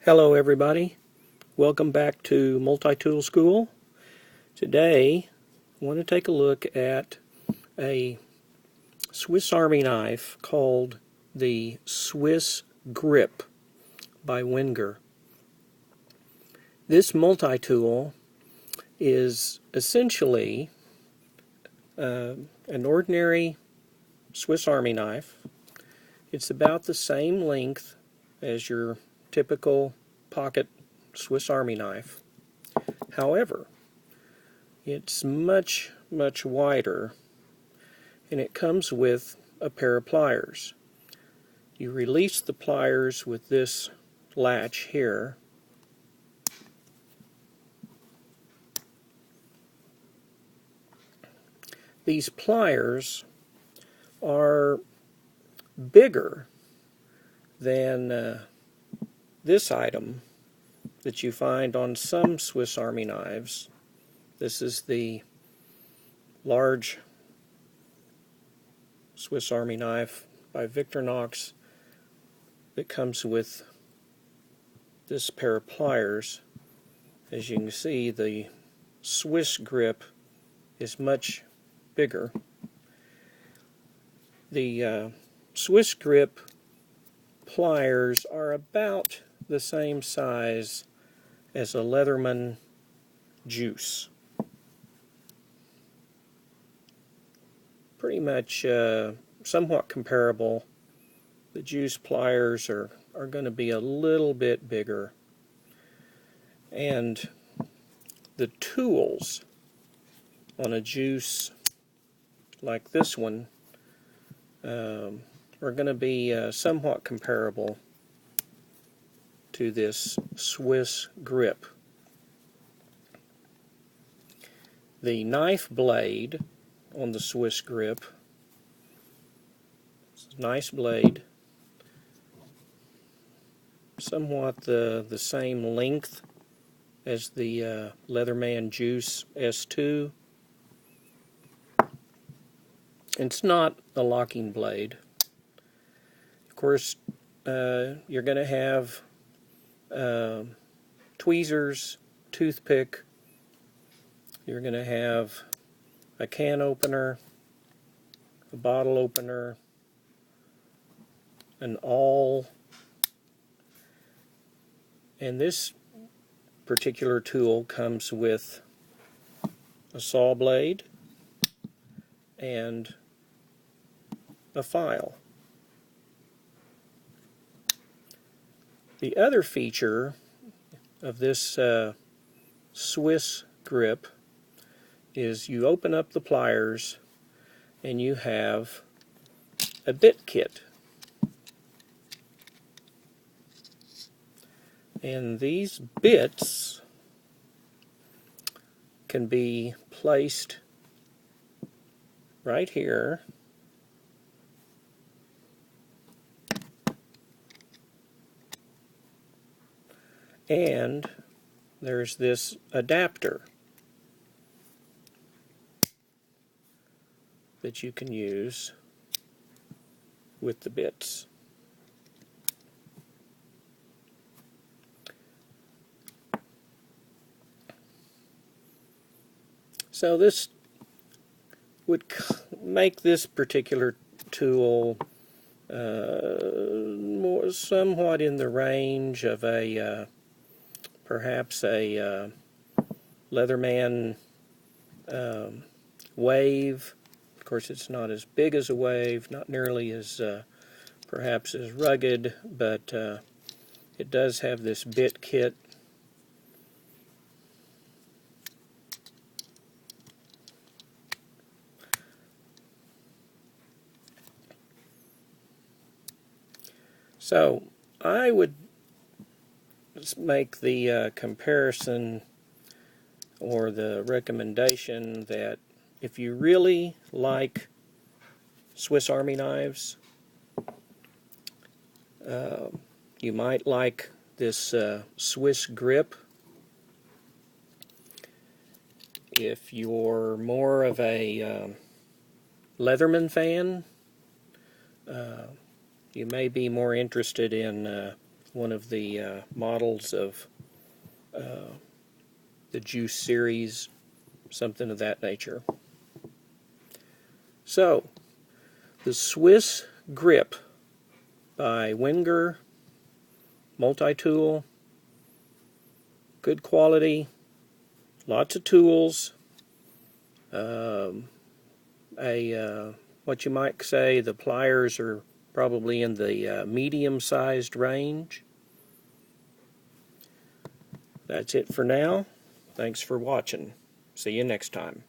Hello everybody, welcome back to Multi-tool School. Today I want to take a look at a Swiss Army knife called the Swissgrip by Wenger. This multi-tool is essentially an ordinary Swiss Army knife. It's about the same length as your typical pocket Swiss Army knife. However, it's much wider, and it comes with a pair of pliers. You release the pliers with this latch here, these pliers are bigger than this item that you find on some Swiss Army knives. This is the large Swiss Army knife by Victorinox that comes with this pair of pliers. As you can see, the Swissgrip is much bigger. The Swissgrip pliers are about the same size as a Leatherman Juice. Pretty much somewhat comparable. The Juice pliers are going to be a little bit bigger. And the tools on a Juice like this one are going to be somewhat comparable to this Swissgrip. The knife blade on the Swissgrip, nice blade, somewhat the same length as the Leatherman Juice S2. It's not a locking blade. Of course, you're going to have tweezers, toothpick, you're going to have a can opener, a bottle opener, an awl, and this particular tool comes with a saw blade and a file. The other feature of this Swissgrip is you open up the pliers and you have a bit kit. And these bits can be placed right here . And there's this adapter that you can use with the bits. So this would make this particular tool somewhat in the range of a perhaps a Leatherman Wave. Of course, it's not as big as a Wave, not nearly as perhaps as rugged, but it does have this bit kit. So I would make the comparison or the recommendation that if you really like Swiss Army knives, you might like this Swissgrip. If you're more of a Leatherman fan, you may be more interested in one of the models of the Juice series, something of that nature. So, the Swissgrip by Wenger Multi-tool, good quality, lots of tools, what you might say, the pliers are probably in the medium-sized range. That's it for now. Thanks for watching. See you next time.